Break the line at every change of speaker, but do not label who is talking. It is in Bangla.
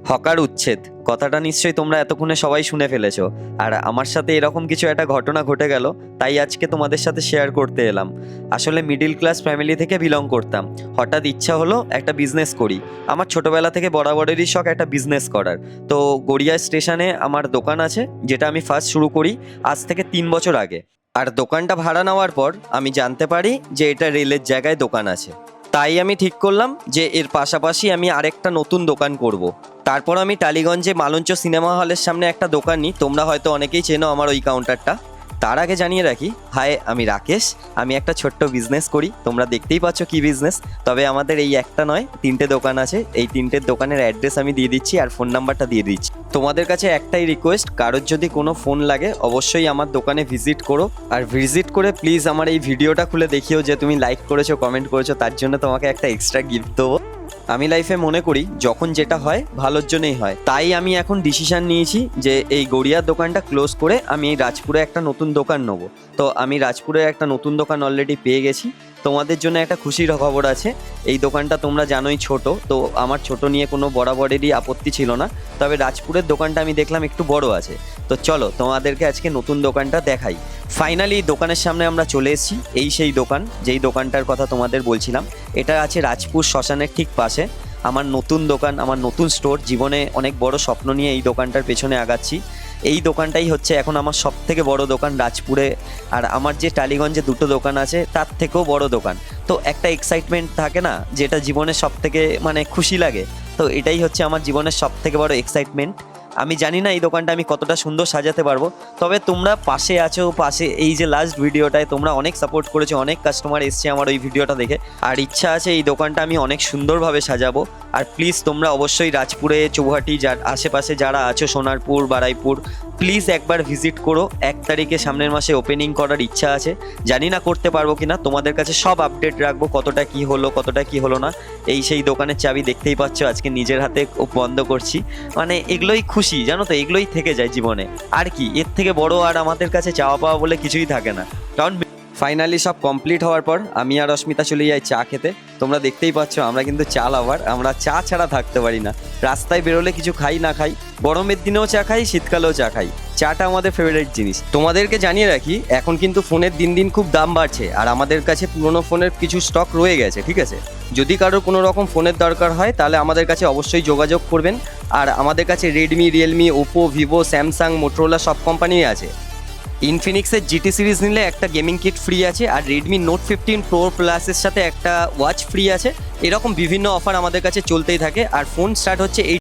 হকার উচ্ছেদ কথাটা নিশ্চয়ই তোমরা এতক্ষণে সবাই শুনে ফেলেছো। আর আমার সাথে এরকম কিছু একটা ঘটনা ঘটে গেল, তাই আজকে তোমাদের সাথে শেয়ার করতে এলাম। আসলে মিডিল ক্লাস ফ্যামিলি থেকে বিলং করতাম। হঠাৎ ইচ্ছা হলো একটা বিজনেস করি। আমার ছোটবেলা থেকে বরাবরেরই শখ একটা বিজনেস করার। তো গড়িয়া স্টেশনে আমার দোকান আছে, যেটা আমি ফার্স্ট শুরু করি আজ থেকে 3 বছর আগে। আর দোকানটা ভাড়া নেওয়ার পর আমি জানতে পারি যে এটা রেলের জায়গায় দোকান আছে। তাই আমি ঠিক করলাম যে এর পাশাপাশি আমি আরেকটা নতুন দোকান করব। তারপর আমি টালিগঞ্জে মালঞ্চ সিনেমা হলের সামনে একটা দোকান নিই, তোমরা হয়তো অনেকেই চেনো আমার ওই কাউন্টারটা। তার আগে জানিয়ে রাখি, হাই আমি রাকেশ, আমি একটা ছোট্ট বিজনেস করি, তোমরা দেখতেই পাচ্ছ কি বিজনেস। তবে আমাদের এই একটা নয়, 3টে দোকান আছে। এই 3টের দোকানের অ্যাড্রেস আমি দিয়ে দিচ্ছি আর ফোন নাম্বারটা দিয়ে দিচ্ছি। তোমাদের কাছে একটাই রিকোয়েস্ট, কারোর যদি কোনো ফোন লাগে অবশ্যই আমার দোকানে ভিজিট করো। আর ভিজিট করে প্লিজ আমার এই ভিডিওটা খুলে দেখিও যে তুমি লাইক করেছো, কমেন্ট করেছো, তার জন্য তোমাকে একটা এক্সট্রা গিফট দেবো। আমি লাইফে মনে করি যখন যেটা হয় ভালোর জন্যই হয়, তাই আমি এখন ডিসিশন নিয়েছি যে এই গড়িয়ার দোকানটা ক্লোজ করে আমি এই রাজপুরে একটা নতুন দোকান নেবো। তো আমি রাজপুরে একটা নতুন দোকান অলরেডি পেয়ে গেছি। তোমাদের জন্য একটা খুশির খবর আছে, এই দোকানটা তোমরা জানোই ছোট, তো আমার ছোট নিয়ে কোনো বরাবরেরই আপত্তি ছিল না। তবে রাজপুরের দোকানটা আমি দেখলাম একটু বড় আছে। তো চলো তোমাদেরকে আজকে নতুন দোকানটা দেখাই। ফাইনালি দোকানের সামনে আমরা চলে এসেছি। এই সেই দোকান, যেই দোকানটার কথা তোমাদের বলছিলাম। এটা আছে রাজপুর শ্মশানের ঠিক পাশে। আমার নতুন দোকান, আমার নতুন স্টোর, জীবনে অনেক বড় স্বপ্ন নিয়ে এই দোকানটার পেছনে আগাচ্ছি। এই দোকানটাই হচ্ছে এখন আমার সব থেকে বড় দোকান রাজপুরে। আর আমার যে টালিগঞ্জে 2টো দোকান আছে তার থেকেও বড় দোকান। তো একটা এক্সাইটমেন্ট থাকে না, যেটা জীবনের সব থেকে খুশি লাগে। তো এটাই হচ্ছে আমার জীবনের সব থেকে বড় এক্সাইটমেন্ট। আমি জানি না এই দোকানটা আমি কতটা সুন্দর সাজাতে পারবো, তবে তোমরা পাশে আছো, পাশে এই যে লাস্ট ভিডিওটায় তোমরা অনেক সাপোর্ট করেছো, অনেক কাস্টমার এসছে আমার ওই ভিডিওটা দেখে। আর ইচ্ছা আছে এই দোকানটা আমি অনেক সুন্দরভাবে সাজাবো। আর প্লিজ তোমরা অবশ্যই রাজপুরে, চৌহাটি, যার আশেপাশে যারা আছো, সোনারপুর, বারাইপুর, প্লিজ একবার ভিজিট করো। 1 তারিখে সামনের মাসে ওপেনিং করার ইচ্ছা আছে, জানি না করতে পারবো কিনা। তোমাদের কাছে সব আপডেট রাখবো, কতটা কি হলো কতটা কি হলো না। এই সেই দোকানের চাবি দেখতেই পাচ্ছ, আজকে নিজের হাতে বন্ধ করছি। এগুলোই খুশি, জানো তো, এগুলোই থেকে যায় জীবনে। আর কি এর থেকে বড় আর আমাদের কাছে চাওয়া পাওয়া বলে কিছুই থাকে না। কারণ ফাইনালি সব কমপ্লিট হওয়ার পর আমি আর অস্মিতা চলে যাই চা খেতে। তোমরা দেখতেই পাচ্ছ আমরা কিন্তু চা লাভার, আমরা চা ছাড়া থাকতে পারি না। রাস্তায় বেরোলে কিছু খাই না খাই, গরমের দিনেও চা খাই, শীতকালেও চা খাই। চাটা আমাদের ফেভারিট জিনিস। তোমাদেরকে জানিয়ে রাখি, এখন কিন্তু ফোনের দিন দিন খুব দাম বাড়ছে, আর আমাদের কাছে পুরোনো ফোনের কিছু স্টক রয়ে গেছে, ঠিক আছে? যদি কারোর কোনো রকম ফোনের দরকার হয় তাহলে আমাদের কাছে অবশ্যই যোগাযোগ করবেন। আর আমাদের কাছে Redmi, Realme, Oppo, Vivo, Samsung, Motorola সব কোম্পানিই আছে। ইনফিনিক্সের জিটি সিরিজ নিলে একটা গেমিং কিট ফ্রি আছে, আর রেডমি নোট 15 প্রো প্লাসের সাথে একটা ওয়াচ ফ্রি আছে। এরকম বিভিন্ন অফার আমাদের কাছে চলতেই থাকে। আর ফোন স্টার্ট হচ্ছে